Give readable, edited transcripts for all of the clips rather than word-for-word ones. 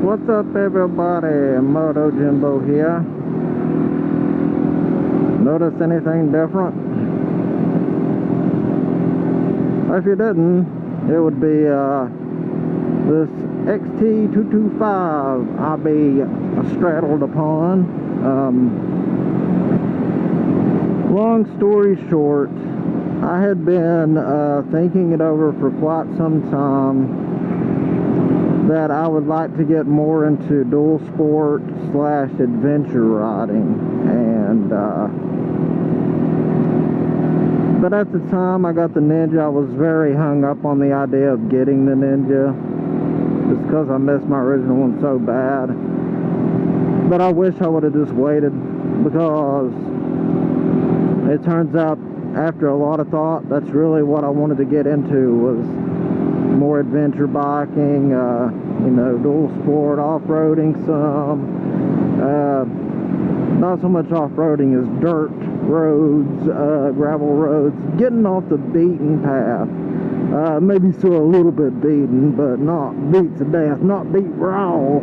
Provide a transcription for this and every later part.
What's up, everybody? Moto Jimbo here. Notice anything different? If you didn't, it would be this XT225 I'll be straddled upon. Long story short, I had been thinking it over for quite some time that I would like to get more into dual sport / adventure riding, and but at the time I got the Ninja, I was very hung up on the idea of getting the Ninja just because I missed my original one so bad. But I wish I would have just waited, because it turns out after a lot of thought, that's really what I wanted to get into, was more adventure biking, you know, dual sport, off-roading some, not so much off-roading as dirt roads, gravel roads, getting off the beaten path, maybe still a little bit beaten, but not beat to death, not beat raw.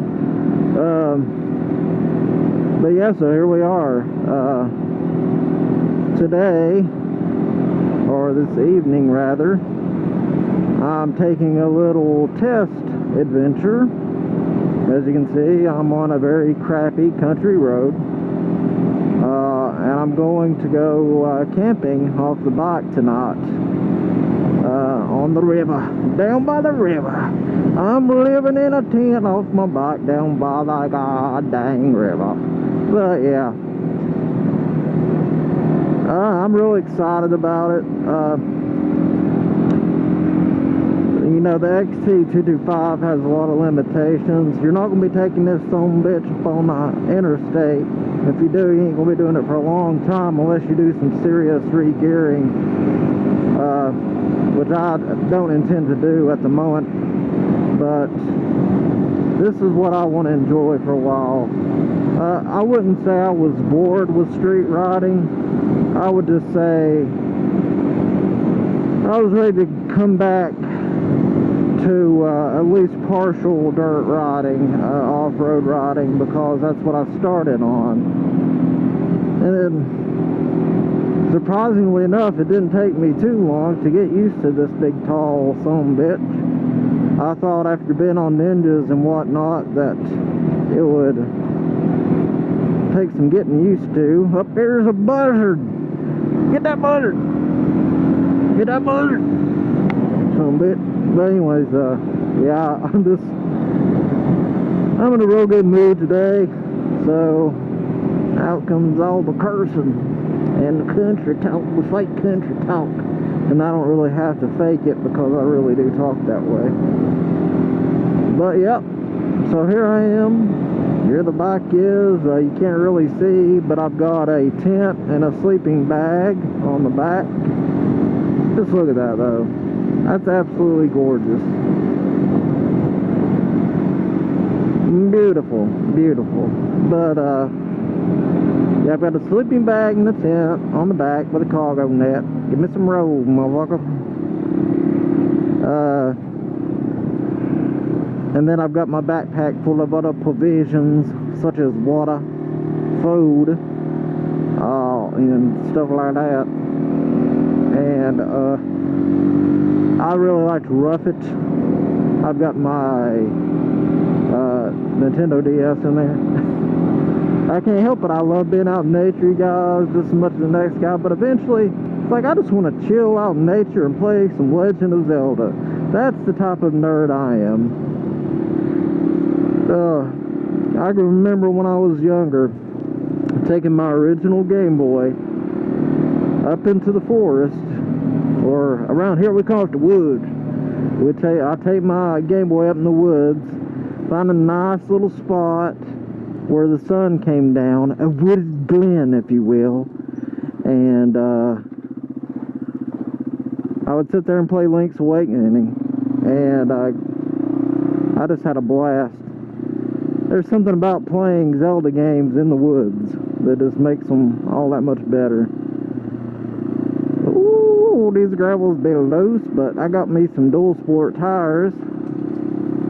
But yeah, so here we are, today, or this evening rather, I'm taking a little test adventure. As you can see, I'm on a very crappy country road, and I'm going to go camping off the bike tonight, on the river, down by the river. I'm living in a tent off my bike down by the god dang river. But yeah, I'm really excited about it. You know, the XT225 has a lot of limitations. You're not going to be taking this son bitch up on the interstate. If you do, you ain't going to be doing it for a long time unless you do some serious re-gearing, which I don't intend to do at the moment. But this is what I want to enjoy for a while. I wouldn't say I was bored with street riding. I would just say I was ready to come back to at least partial dirt riding, off-road riding, because that's what I started on. And then, surprisingly enough, it didn't take me too long to get used to this big, tall son bitch. I thought after being on Ninjas and whatnot that it would take some getting used to. Up there's a buzzard! Get that buzzard! Get that buzzard! Son bitch. But anyways, yeah, I'm in a real good mood today, so out comes all the cursing and the country talk, the fake country talk, and I don't really have to fake it because I really do talk that way. But yep, so here I am, here the bike is, you can't really see, but I've got a tent and a sleeping bag on the back. Just look at that though. That's absolutely gorgeous. Beautiful, beautiful. But, yeah, I've got a sleeping bag in the tent on the back with a cargo net. Give me some roll, motherfucker. And then I've got my backpack full of other provisions, such as water, food, and stuff like that. And, I really like to rough it. I've got my Nintendo DS in there. I can't help it. I love being out in nature, you guys, just as much as the next guy. But eventually, it's like I just want to chill out in nature and play some Legend of Zelda. That's the type of nerd I am. I can remember when I was younger, taking my original Game Boy up into the forest, or around here we call it the woods. I take my Game Boy up in the woods, find a nice little spot where the sun came down, a wooded glen, if you will, and I would sit there and play Link's Awakening, and I just had a blast. There's something about playing Zelda games in the woods that just makes them all that much better. These gravels be loose, but I got me some dual sport tires,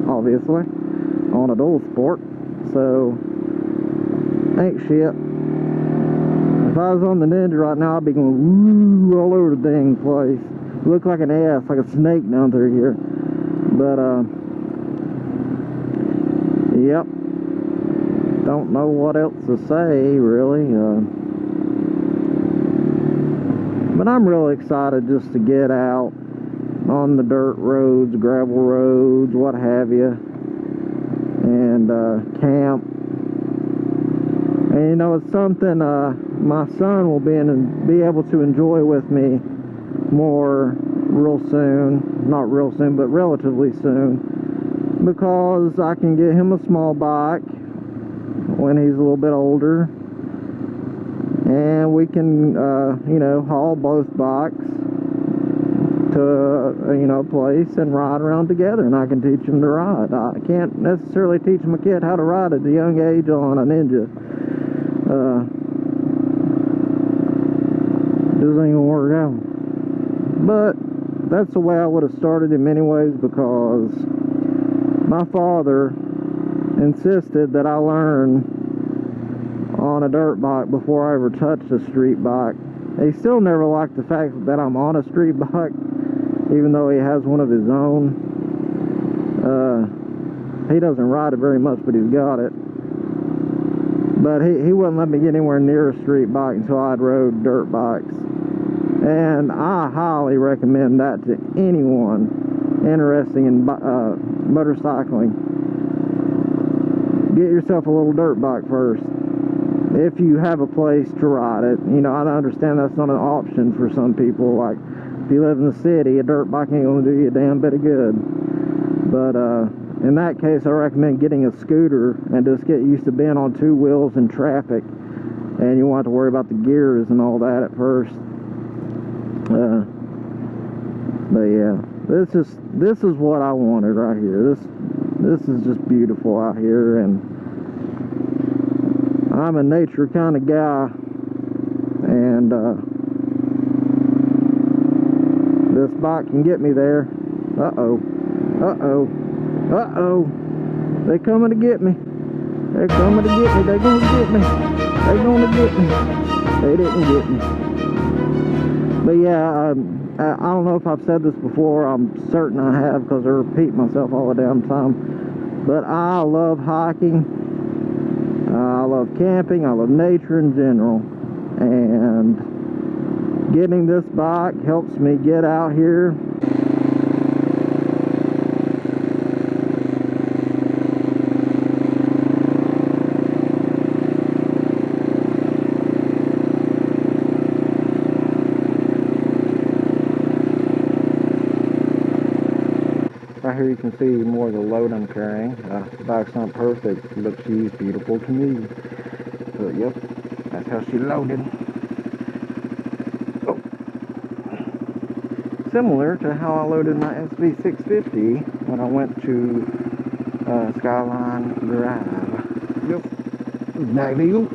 obviously. on a dual sport, so ain't shit. If I was on the Ninja right now, I'd be going woo all over the dang place. Look like an ass, like a snake down through here. But yep. Don't know what else to say, really. But I'm really excited just to get out on the dirt roads, gravel roads, what have you, and camp. And you know, it's something my son will be able to enjoy with me more real soon. Not real soon, but relatively soon, because I can get him a small bike when he's a little bit older, and we can you know, haul both bikes to you know, place and ride around together, and I can teach him to ride. I can't necessarily teach him a kid how to ride at a young age on a Ninja. Just ain't gonna work out. But that's the way I would have started in many ways, because my father insisted that I learn on a dirt bike before I ever touched a street bike. He still never liked the fact that I'm on a street bike, even though he has one of his own. He doesn't ride it very much, but he's got it. But he wouldn't let me get anywhere near a street bike until I'd rode dirt bikes. And I highly recommend that to anyone interested in motorcycling. Get yourself a little dirt bike first, if you have a place to ride it. You know, I understand that's not an option for some people. Like, if you live in the city, a dirt bike ain't gonna do you a damn bit of good. But in that case, I recommend getting a scooter and just get used to being on two wheels in traffic, and you won't have to worry about the gears and all that at first. But yeah, this is what I wanted right here. This is just beautiful out here, and I'm a nature kind of guy, and this bike can get me there. Uh-oh. They coming to get me. They're coming to get me. They're gonna get me. They're gonna get me. They didn't get me. But yeah, I don't know if I've said this before. I'm certain I have, because I repeat myself all the damn time. But I love hiking. I love camping. I love nature in general. And getting this bike helps me get out here. Right here you can see more of the load I'm carrying. The bike's not perfect, but she's beautiful to me. So yep, that's how she loaded. Oh. Similar to how I loaded my SV650 when I went to Skyline Drive. Yep, bag deal.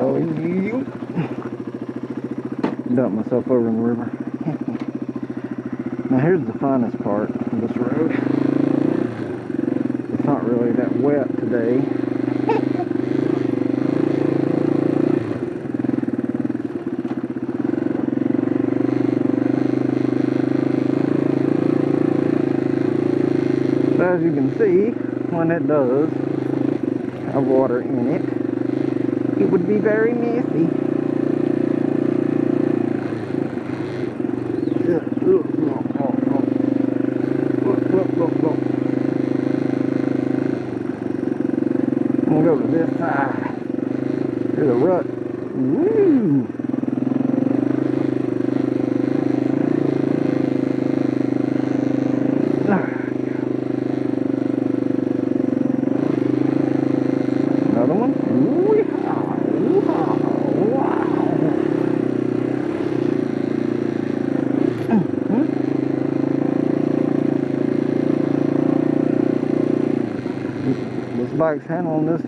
Oh, you. Dumped myself over in the river. Now here's the funnest part of this road. It's not really that wet today. So as you can see, when it does have water in it, it would be very messy. I'm gonna go to this side. There's a rut. Woo! Another one. This bike's handling this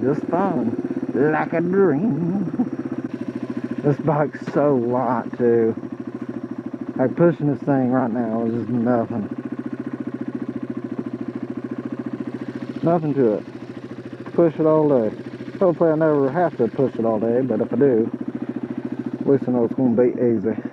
just fine, like a dream. This bike's so light too. Like pushing this thing right now is just nothing. Nothing to it. Push it all day. Hopefully I never have to push it all day, but if I do, at least I know it's going to be easy.